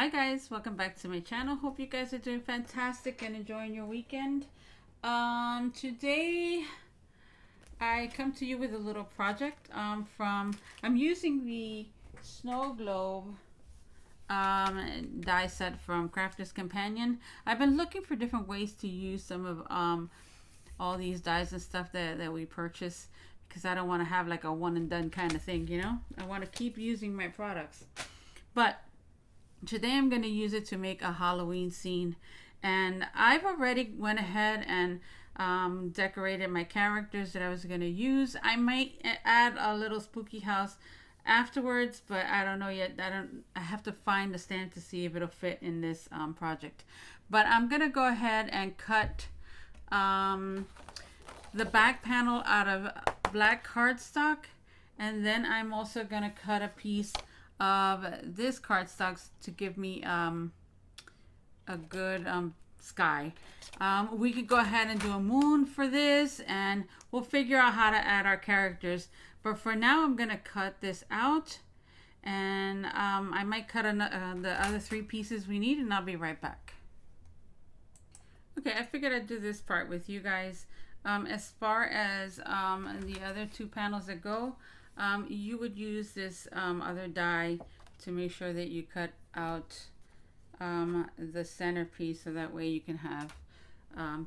Hi guys, welcome back to my channel. Hope you guys are doing fantastic and enjoying your weekend. Today I come to you with a little project I'm using the snow globe die set from Crafter's Companion. I've been looking for different ways to use some of all these dies and stuff that we purchase, because I don't want to have like a one and done kind of thing, you know? I want to keep using my products. But today I'm going to use it to make a Halloween scene, and I've already went ahead and decorated my characters that I was going to use. I might add a little spooky house afterwards, but I don't know yet. I have to find the stand to see if it'll fit in this project. But I'm going to go ahead and cut the back panel out of black cardstock, and then I'm also going to cut a piece of this cardstock to give me a good sky. We could go ahead and do a moon for this, and we'll figure out how to add our characters. But for now, I'm gonna cut this out, and I might cut the other 3 pieces we need, and I'll be right back. Okay, I figured I'd do this part with you guys. As far as the other 2 panels that go, you would use this other die to make sure that you cut out the centerpiece, so that way you can have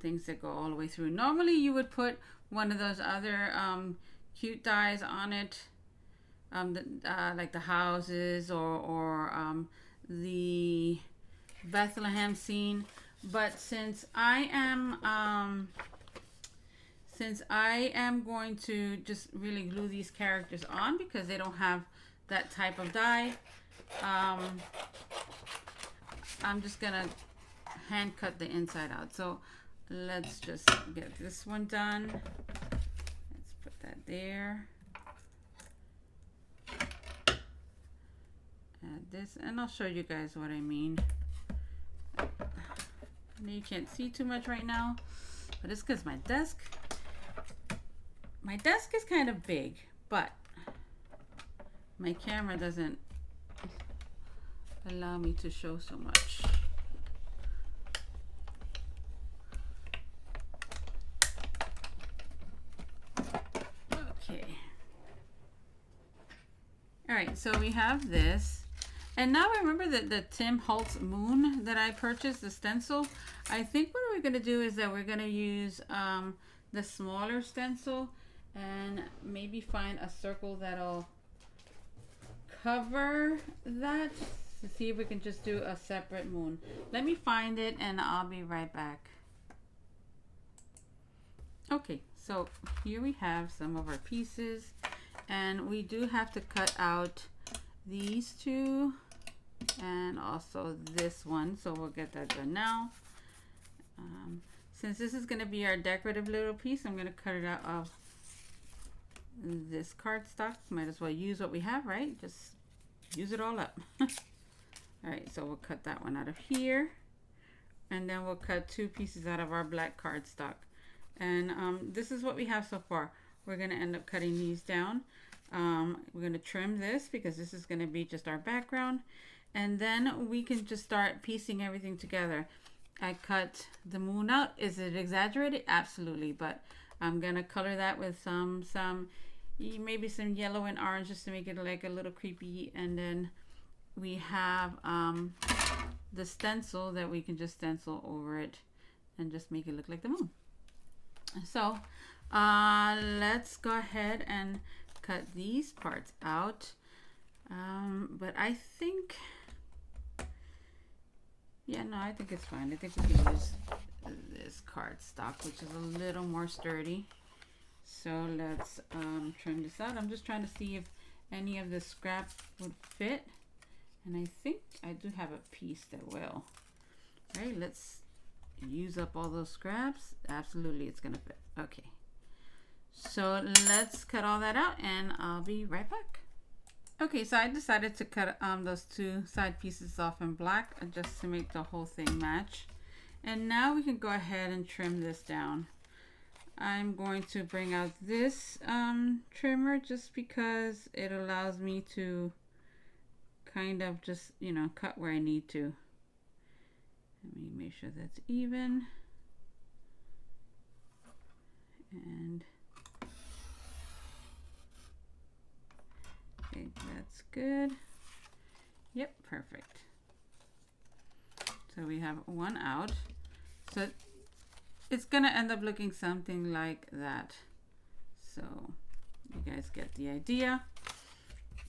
things that go all the way through. Normally you would put one of those other cute dies on it, like the houses or the Bethlehem scene, but since I am going to just really glue these characters on because they don't have that type of die, I'm just gonna hand cut the inside out. So let's just get this one done. Let's put that there. Add this, and I'll show you guys what I mean. I know you can't see too much right now, but it's because my desk is kind of big, but my camera doesn't allow me to show so much. Okay. All right, so we have this. And now I remember that the Tim Holtz moon that I purchased, the stencil. I think what we're going to do is that we're going to use the smaller stencil and maybe find a circle that'll cover that, to see if we can just do a separate moon. Let me find it and I'll be right back. Okay, so here we have some of our pieces, and we do have to cut out these 2 and also this one, so we'll get that done now. Since this is going to be our decorative little piece, I'm going to cut it out of this cardstock. Might as well use what we have, right? Just use it all up. All right, so we'll cut that one out of here, and then we'll cut 2 pieces out of our black cardstock. And this is what we have so far. We're going to end up cutting these down. We're going to trim this because this is going to be just our background, and then we can just start piecing everything together. I cut the moon out. Is it exaggerated? Absolutely, but I'm going to color that with maybe some yellow and orange, just to make it like a little creepy. And then we have the stencil that we can just stencil over it and just make it look like the moon. So let's go ahead and cut these parts out. But I think, I think it's fine. I think we can use this cardstock, which is a little more sturdy. So let's trim this out. I'm just trying to see if any of the scrap would fit, and I think I do have a piece that will. All right, let's use up all those scraps. Absolutely, it's gonna fit. Okay, so let's cut all that out, and I'll be right back. Okay, so I decided to cut those 2 side pieces off in black, just to make the whole thing match. And now we can go ahead and trim this down. I'm going to bring out this trimmer just because it allows me to kind of just, you know, cut where I need to. Let me make sure that's even. And okay, that's good. Yep, perfect. So we have one out. So it's gonna end up looking something like that. So you guys get the idea.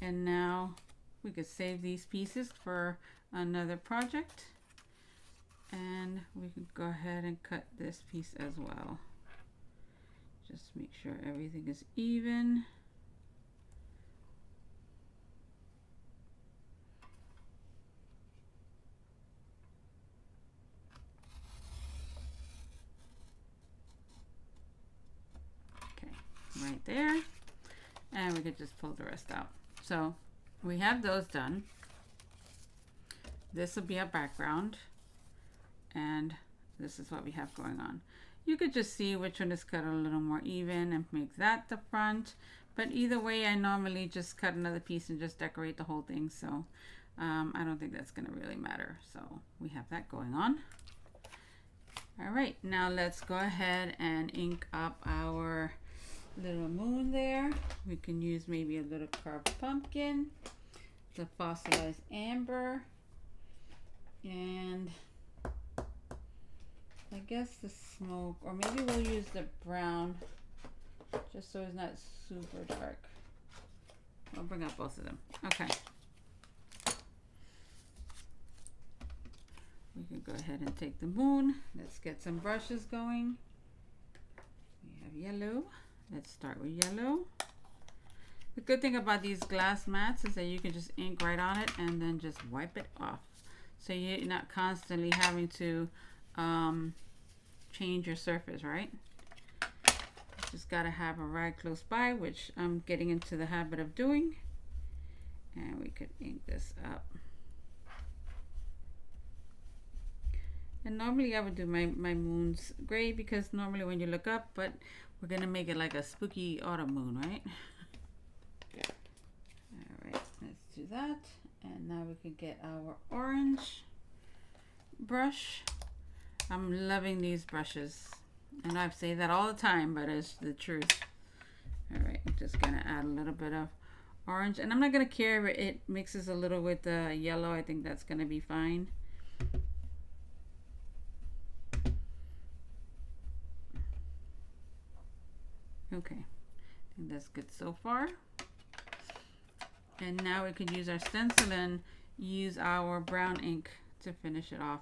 And now we could save these pieces for another project. And we could go ahead and cut this piece as well. Just make sure everything is even. Okay, right there. And we could just pull the rest out. So we have those done. This will be our background. And this is what we have going on. You could just see which one is cut a little more even and make that the front. But either way, I normally just cut another piece and just decorate the whole thing. So I don't think that's going to really matter. So we have that going on. All right, now let's go ahead and ink up our little moon there. We can use maybe a little carved pumpkin, the fossilized amber, and I guess the smoke, or maybe we'll use the brown just so it's not super dark. I'll bring up both of them. Okay. We can go ahead and take the moon. Let's get some brushes going. We have yellow. Let's start with yellow. The good thing about these glass mats is that you can just ink right on it and then just wipe it off. So you're not constantly having to change your surface, right? Just gotta have a rag close by, which I'm getting into the habit of doing. And we could ink this up. And normally I would do my moons gray because normally when you look up, but we're gonna make it like a spooky autumn moon, right? All right, let's do that. And now we can get our orange brush. I'm loving these brushes. And I say that all the time, but it's the truth. All right, I'm just gonna add a little bit of orange. And I'm not gonna care if it mixes a little with the yellow. I think that's gonna be fine. Okay, I think that's good so far. And now we could use our stencil and use our brown ink to finish it off.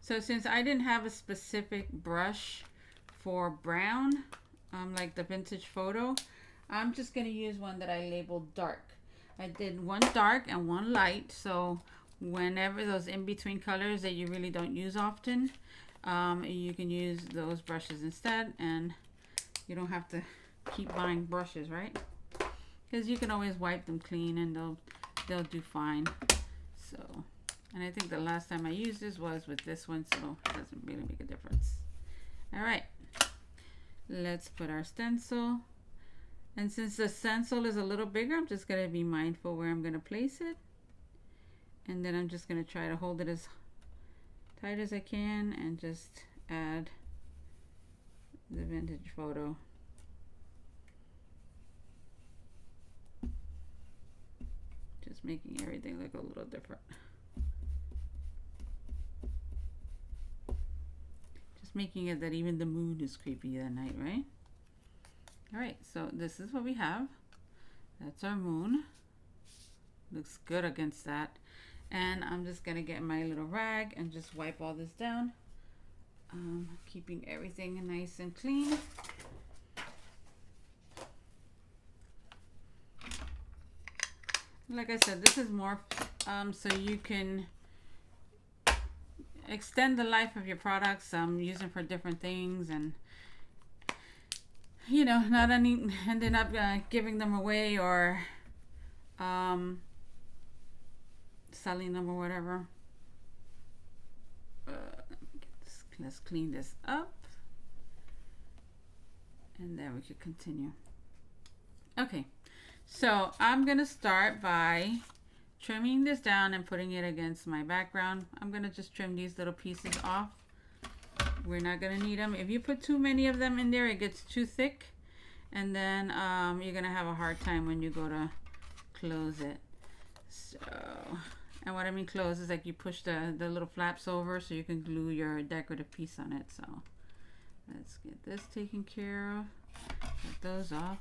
So since I didn't have a specific brush for brown, like the vintage photo, I'm just gonna use one that I labeled dark. I did one dark and one light, so whenever those in-between colors that you really don't use often, you can use those brushes instead, and you don't have to keep buying brushes, right? Because you can always wipe them clean and they'll do fine. So, and I think the last time I used this was with this one, so it doesn't really make a difference. All right, let's put our stencil. And since the stencil is a little bigger, I'm just gonna be mindful where I'm gonna place it. And then I'm just gonna try to hold it as tight as I can and just add the vintage photo. Just making everything look a little different. Just making it that even the moon is creepy that night, right? All right, so this is what we have. That's our moon. Looks good against that. And I'm just gonna get my little rag and just wipe all this down. Keeping everything nice and clean. Like I said, this is more so you can extend the life of your products. Use them for different things, and you know, not ending up giving them away or selling them or whatever. Let's clean this up, and then we could continue. Okay, So I'm gonna start by trimming this down and putting it against my background. I'm gonna just trim these little pieces off. We're not gonna need them. If you put too many of them in there, it gets too thick, and then you're gonna have a hard time when you go to close it. So, and what I mean close is like you push the little flaps over so you can glue your decorative piece on it. So let's get this taken care of. Get those off.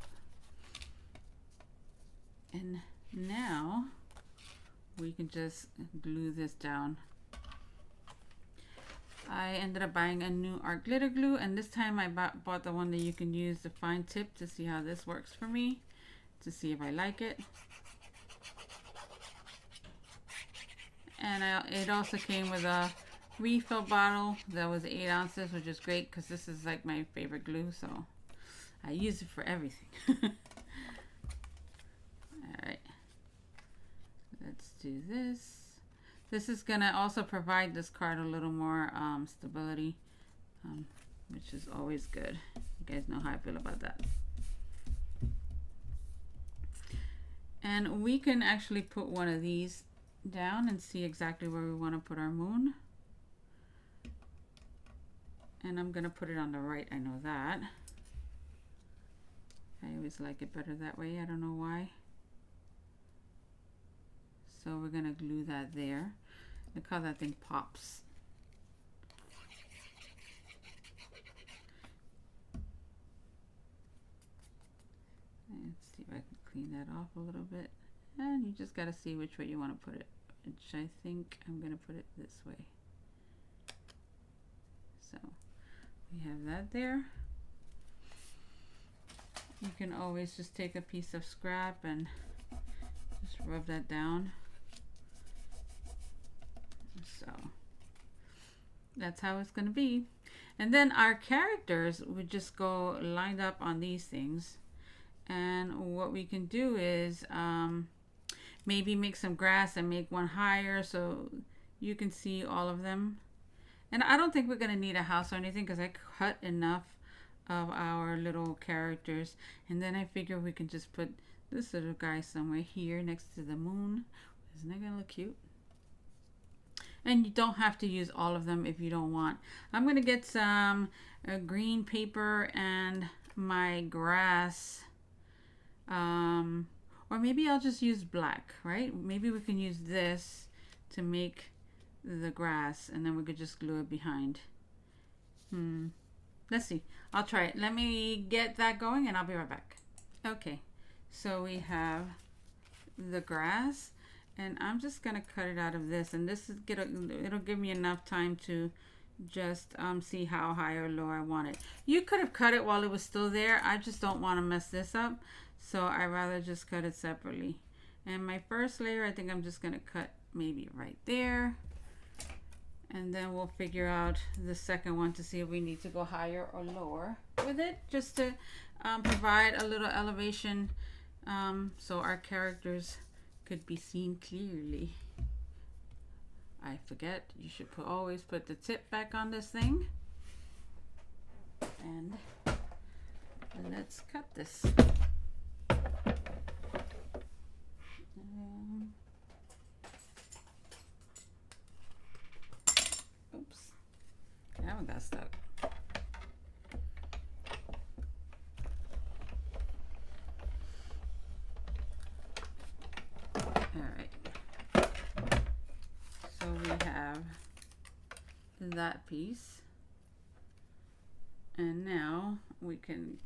And now we can just glue this down. I ended up buying a new art glitter glue, and this time I bought the one that you can use the fine tip to see how this works for me, to see if I like it. And it also came with a refill bottle that was 8 ounces, which is great because this is like my favorite glue, so I use it for everything. Alright, let's do this. This is gonna also provide this card a little more stability, which is always good. You guys know how I feel about that. And we can actually put one of these down and see exactly where we want to put our moon. And I'm gonna put it on the right, I know that. I always like it better that way, I don't know why. So we're gonna glue that there. Look how that thing pops. Let's see if I can clean that off a little bit. And you just gotta see which way you want to put it, which I think I'm gonna put it this way. So we have that there. You can always just take a piece of scrap and just rub that down. So that's how it's going to be. And then our characters would just go lined up on these things. And what we can do is maybe make some grass and make one higher so you can see all of them. And I don't think we're going to need a house or anything because I cut enough of our little characters. And then I figure we can just put this little guy somewhere here next to the moon. Isn't that going to look cute? And you don't have to use all of them if you don't want. I'm going to get some green paper and my grass. Or maybe I'll just use black, right? Maybe we can use this to make the grass and then we could just glue it behind. Let's see. I'll try it. Let me get that going and I'll be right back. Okay, so we have the grass. And I'm just gonna cut it out of this, and this is it'll give me enough time to just see how high or low I want it. You could have cut it while it was still there. I just don't want to mess this up, so I rather just cut it separately. And my first layer, I think I'm just gonna cut maybe right there, and then we'll figure out the second one to see if we need to go higher or lower with it, just to provide a little elevation so our characters could be seen clearly. I forget, you should always put the tip back on this thing. And let's cut this. Oops, that one got stuck. That piece, and now we can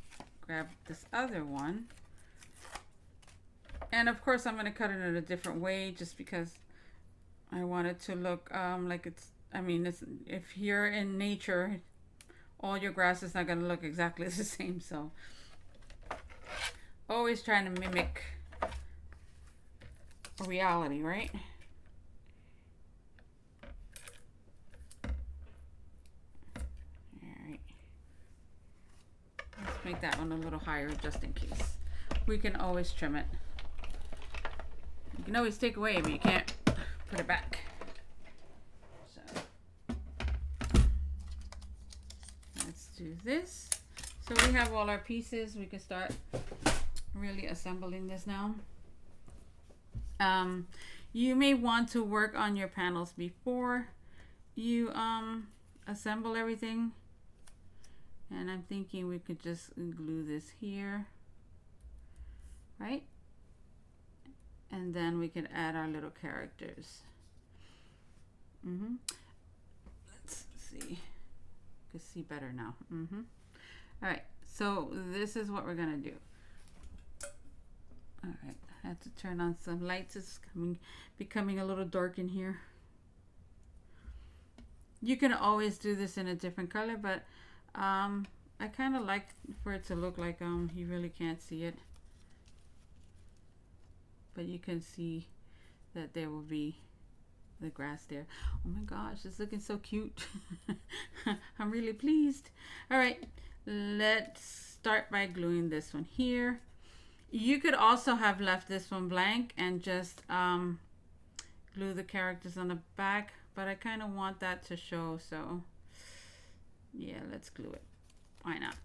grab this other one, and of course I'm going to cut it in a different way just because I want it to look like it's, I mean, it's, if you're in nature, all your grass is not going to look exactly the same, so always trying to mimic reality, right? Make that one a little higher just in case. We can always trim it. You can always take away, but you can't put it back. So let's do this. So we have all our pieces. We can start really assembling this now. You may want to work on your panels before you assemble everything. And I'm thinking we could just glue this here, right? And then we could add our little characters. Let's see. You can see better now. All right, so this is what we're gonna do. All right, I have to turn on some lights. It's becoming a little dark in here. You can always do this in a different color, but I kind of like for it to look like you really can't see it, but you can see that there will be the grass there. Oh my gosh, it's looking so cute. I'm really pleased. All right, let's start by gluing this one here. You could also have left this one blank and just glue the characters on the back, but I kind of want that to show, so yeah, let's glue it. Why not?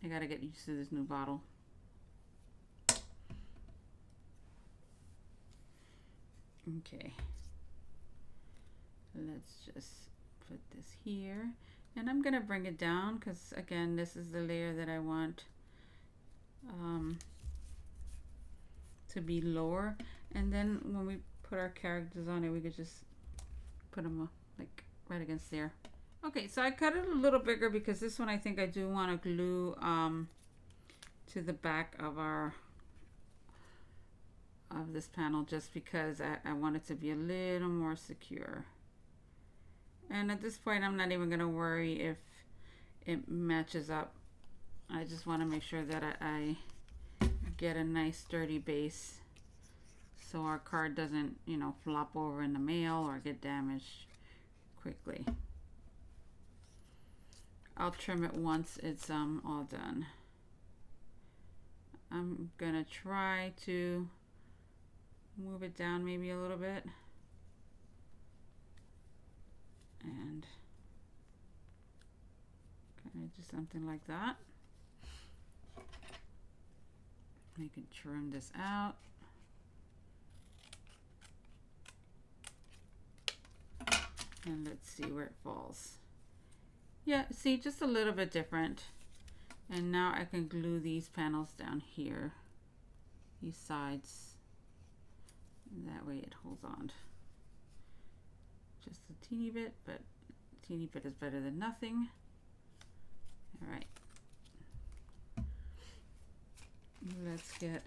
I gotta get used to this new bottle. Okay, let's just put this here, and I'm gonna bring it down because again, this is the layer that I want to be lower, and then when we put our characters on it, we could just put them like right against there. Okay, so I cut it a little bigger because this one I think I do want to glue to the back of this panel, just because I want it to be a little more secure. And at this point, I'm not even gonna worry if it matches up. I just want to make sure that I get a nice sturdy base, so our card doesn't, you know, flop over in the mail or get damaged quickly. I'll trim it once it's all done. I'm gonna try to move it down maybe a little bit, and kind of do something like that. We can trim this out. And let's see where it falls. Yeah, see, just a little bit different. And now I can glue these panels down here, these sides. That way it holds on. Just a teeny bit, but a teeny bit is better than nothing. All right. Let's get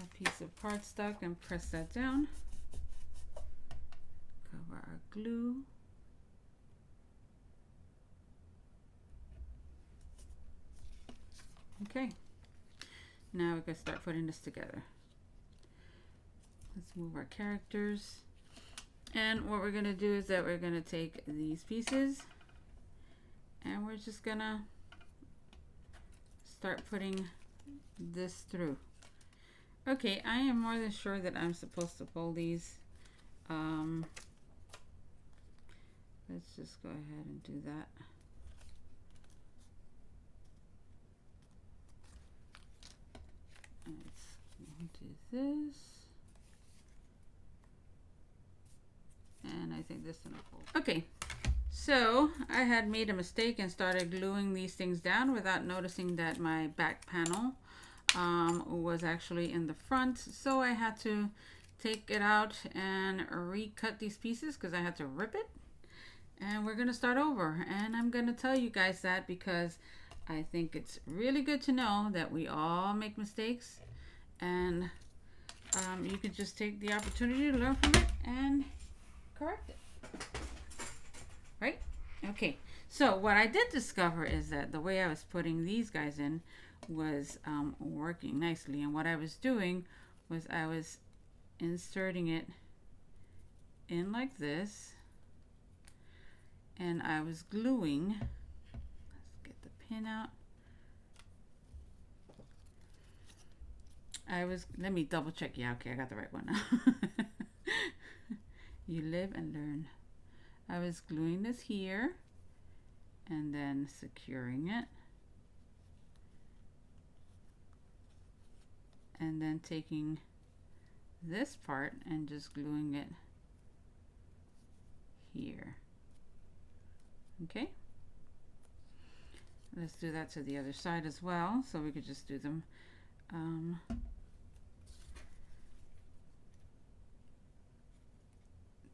a piece of cardstock and press that down. Cover our glue. Okay, now we can start putting this together. Let's move our characters. And what we're gonna do is that we're gonna take these pieces and we're just gonna start putting this through. Okay, I am more than sure that I'm supposed to fold these. Let's just go ahead and do that. Let's do this. And I think this one will fold. Okay, so I had made a mistake and started gluing these things down without noticing that my back panel was actually in the front. So I had to take it out and recut these pieces because I had to rip it. And we're gonna start over. And I'm gonna tell you guys that because I think it's really good to know that we all make mistakes, and you can just take the opportunity to learn from it and correct it. Right? Okay. So what I did discover is that the way I was putting these guys in was working nicely, and what I was doing was I was inserting it in like this, and I was gluing. Let's get the pin out. Let me double check. Yeah, okay, I got the right one now. You live and learn. I was gluing this here and then securing it, and then taking this part and just gluing it here. Okay, let's do that to the other side as well, so we could just do them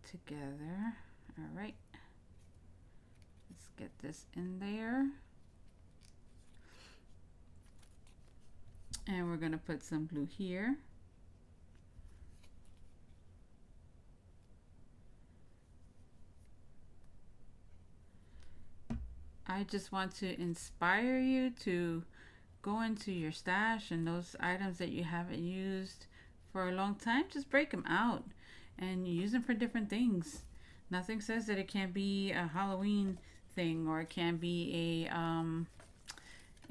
together. All right, let's get this in there, and we're going to put some glue here. I just want to inspire you to go into your stash and those items that you haven't used for a long time, just break them out and use them for different things. Nothing says that it can't be a Halloween thing, or it can be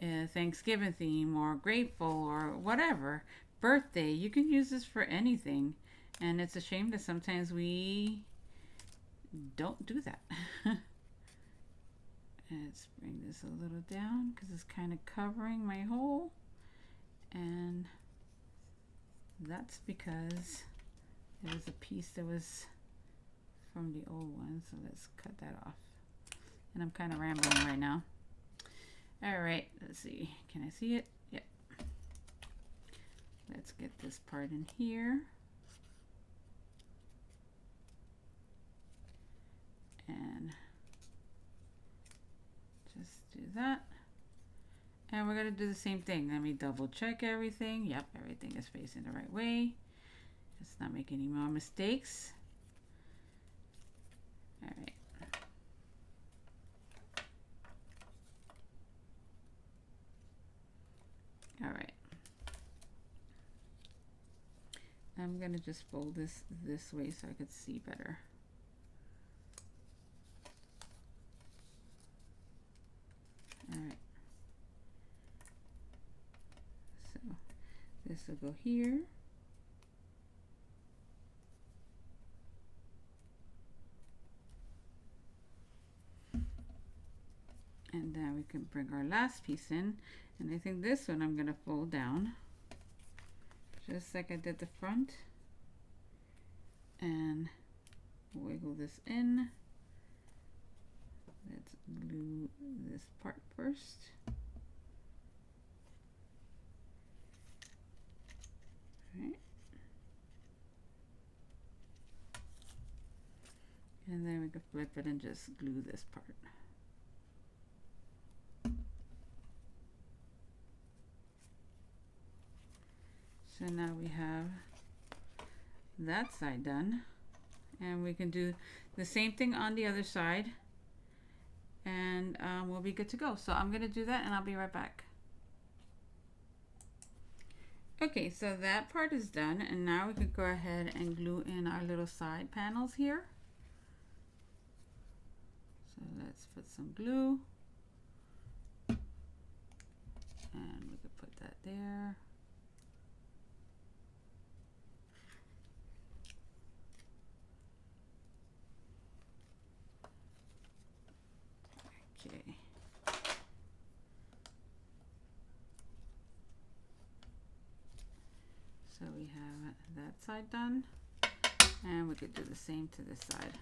a Thanksgiving theme, or grateful, or whatever. Birthday, you can use this for anything. And it's a shame that sometimes we don't do that. Let's bring this a little down because it's kind of covering my hole, and that's because it was a piece that was from the old one, so let's cut that off. And I'm kind of rambling right now. All right, let's see, can I see it? Yep. Let's get this part in here, and just do that. And we're going to do the same thing. Let me double check everything. Yep, everything is facing the right way. Let's not make any more mistakes. All right. All right. I'm going to just fold this way so I could see better. All right, so this will go here, and then we can bring our last piece in, and I think this one I'm going to fold down just like I did the front, and wiggle this in. Let's glue this part first. Right. And then we can flip it and just glue this part. So now we have that side done, and we can do the same thing on the other side, and we'll be good to go. So I'm going to do that and I'll be right back. Okay, so that part is done, and now we can go ahead and glue in our little side panels here. So let's put some glue, and we could put that there. Okay. So we have that side done, and we could do the same to this side.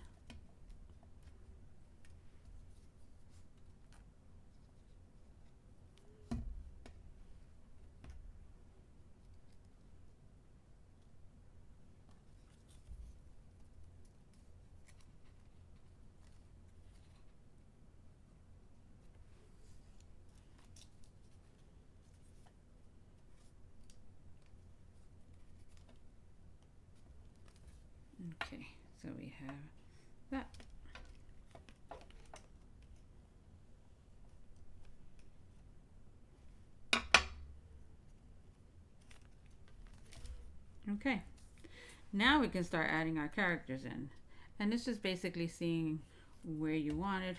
Okay, so we have that. Okay, now we can start adding our characters in, and this is basically seeing where you want it.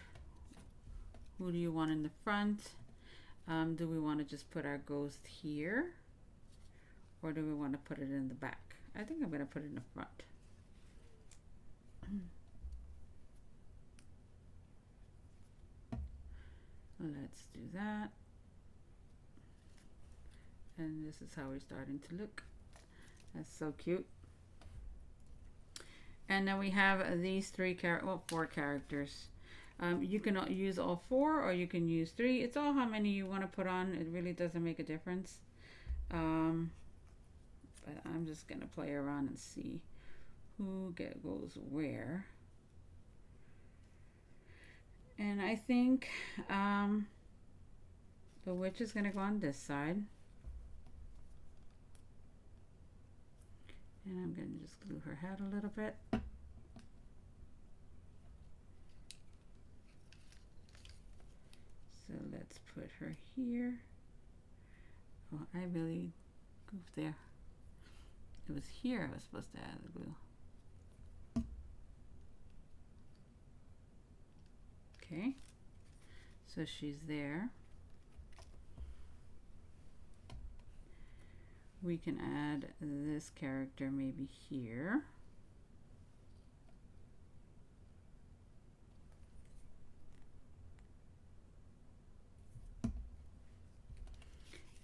Who do you want in the front? Do we want to just put our ghost here, or do we want to put it in the back? I think I'm going to put it in the front. let's do that. And this is how we're starting to look. That's so cute. And then we have these four characters. You can use all four or you can use three. It's all how many you want to put on. It really doesn't make a difference. But I'm just gonna play around and see who goes where. And I think the witch is gonna go on this side. And I'm gonna just glue her head a little bit. So let's put her here. Oh, I really goofed there. It was here I was supposed to add the glue. Okay, so she's there. We can add this character maybe here.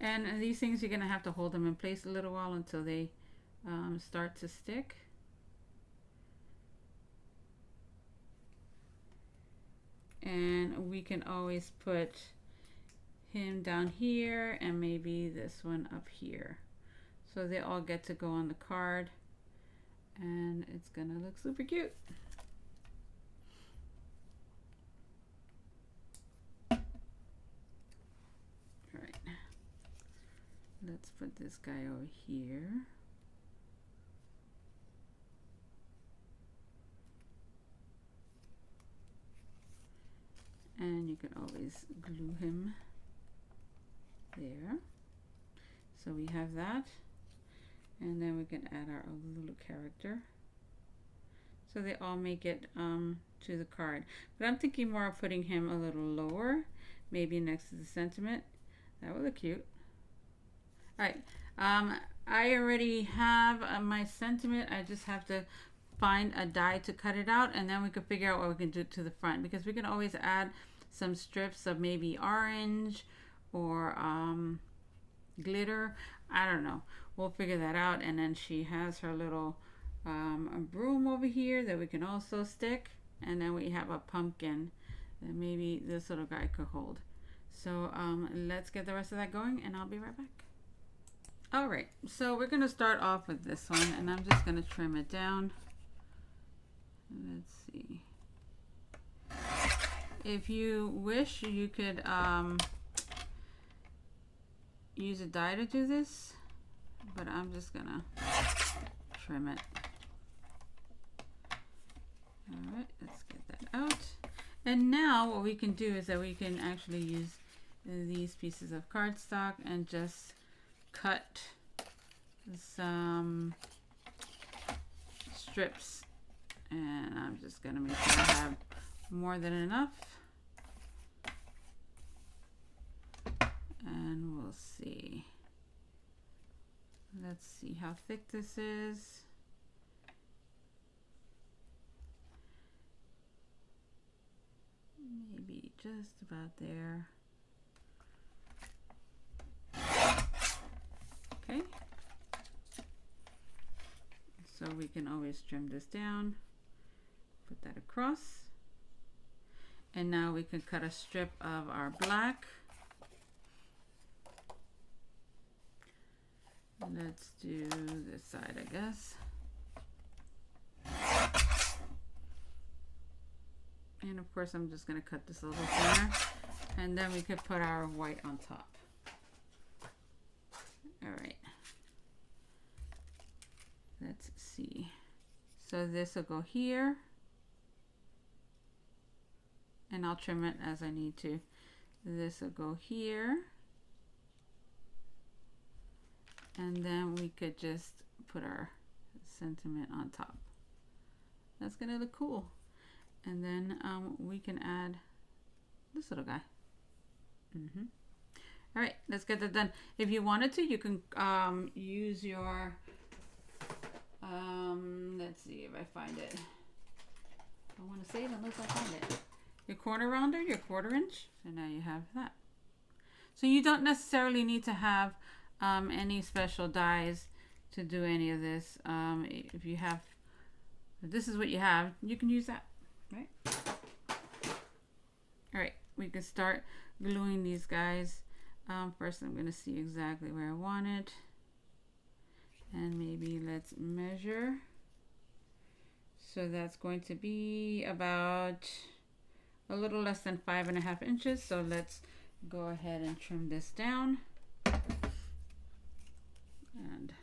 And these things, you're going to have to hold them in place a little while until they start to stick. And we can always put him down here and maybe this one up here. So they all get to go on the card and it's going to look super cute. Let's put this guy over here. And you can always glue him there. So we have that. And then we can add our little character. So they all make it to the card. But I'm thinking more of putting him a little lower, maybe next to the sentiment. That would look cute. All right, I already have my sentiment. I just have to find a die to cut it out, and then we can figure out what we can do to the front, because we can always add some strips of maybe orange or glitter. I don't know. We'll figure that out. And then she has her little broom over here that we can also stick, and then we have a pumpkin that maybe this little guy could hold. So let's get the rest of that going, and I'll be right back. Alright, so we're going to start off with this one, and I'm just going to trim it down. Let's see. If you wish, you could use a die to do this, but I'm just going to trim it. Alright, let's get that out. And now what we can do is that we can actually use these pieces of cardstock and just cut some strips, and I'm just going to make sure I have more than enough, and we'll see. Let's see how thick this is. Maybe just about there. Okay, so we can always trim this down, put that across, and now we can cut a strip of our black. Let's do this side, I guess. And of course I'm just going to cut this a little thinner, and then we could put our white on top. Alright, let's see. So this will go here, and I'll trim it as I need to. This will go here, and then we could just put our sentiment on top. That's gonna look cool. And then we can add this little guy. All right, let's get that done. If you wanted to, you can use your, let's see if I find it. I want to say it unless I find it. your corner rounder, your 1/4 inch, and now you have that. So you don't necessarily need to have any special dies to do any of this. If you have, if this is what you have, you can use that, right? All right, we can start gluing these guys. First, I'm going to see exactly where I want it. And maybe let's measure. So that's going to be about a little less than 5.5 inches. So let's go ahead and trim this down. And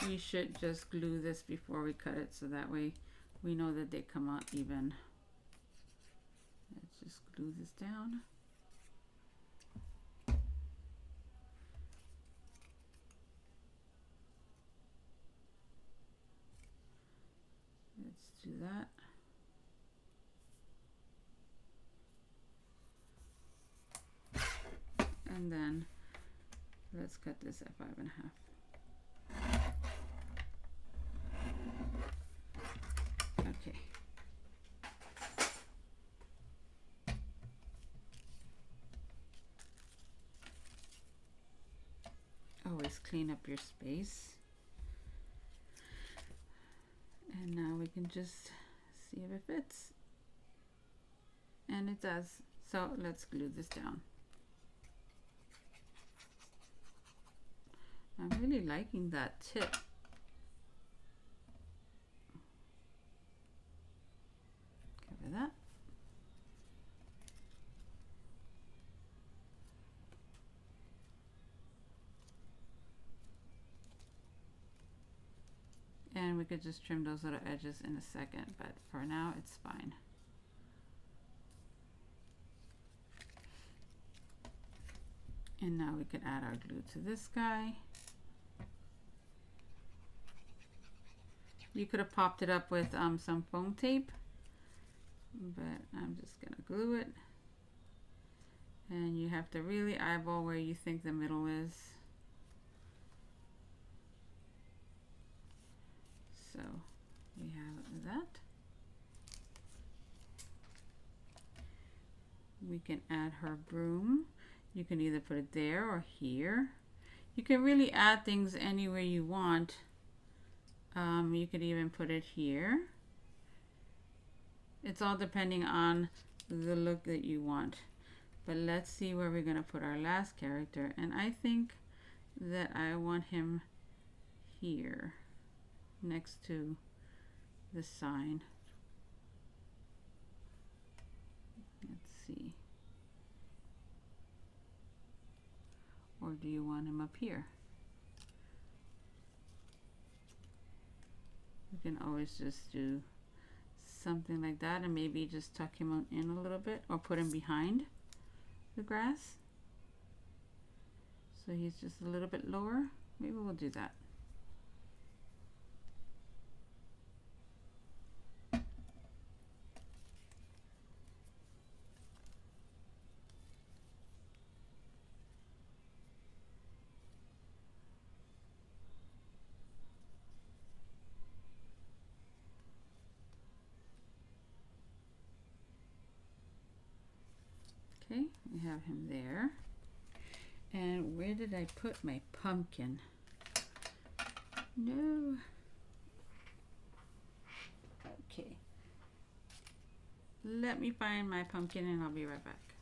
we should just glue this before we cut it, so that way we know that they come out even. Let's just glue this down. Let's do that. And then let's cut this at 5.5. Okay. Always clean up your space. And now we can just see if it fits. And it does. So let's glue this down. I'm really liking that tip. Cover that. And we could just trim those little edges in a second, but for now it's fine. And now we can add our glue to this guy. You could have popped it up with some foam tape, but I'm just gonna glue it. And you have to really eyeball where you think the middle is. So we have that. We can add her broom. You can either put it there or here. You can really add things anywhere you want. You could even put it here. It's all depending on the look that you want. But let's see where we're gonna put our last character. And I think that I want him here, next to the sign. Let's see. Or do you want him up here? You can always just do something like that and maybe just tuck him in a little bit or put him behind the grass. So he's just a little bit lower. Maybe we'll do that. Okay, we have him there. And where did I put my pumpkin? No. Okay. Let me find my pumpkin and I'll be right back.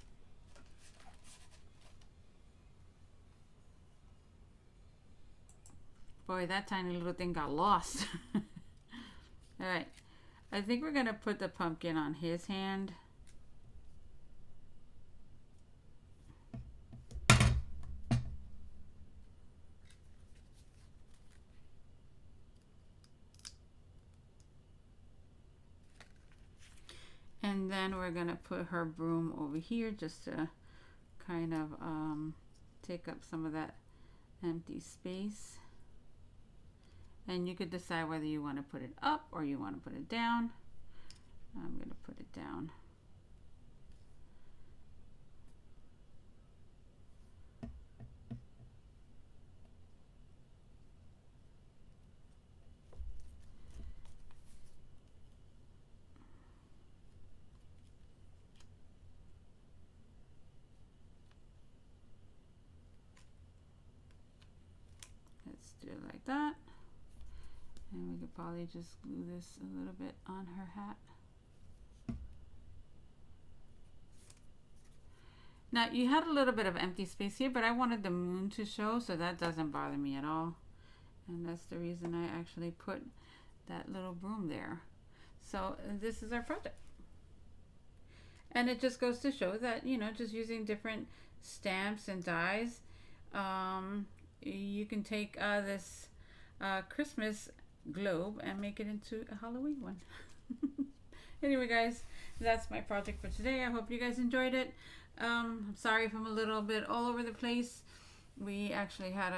Boy, that tiny little thing got lost. All right. I think we're going to put the pumpkin on his hand. And then we're going to put her broom over here just to kind of take up some of that empty space. And you could decide whether you want to put it up or you want to put it down. I'm going to put it down. do it like that. And we could probably just glue this a little bit on her hat. Now you had a little bit of empty space here, but I wanted the moon to show, so that doesn't bother me at all. And that's the reason I actually put that little broom there. So this is our project. And it just goes to show that, you know, just using different stamps and dies, you can take this Christmas globe and make it into a Halloween one. Anyway, guys, that's my project for today. I hope you guys enjoyed it. I'm sorry if I'm a little bit all over the place. We actually had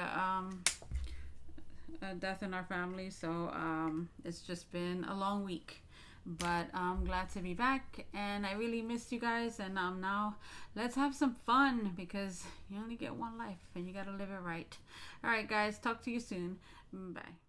a death in our family, so it's just been a long week. But I'm glad to be back, and I really missed you guys. And now let's have some fun, because you only get one life and you got to live it right. All right, guys, talk to you soon. Bye.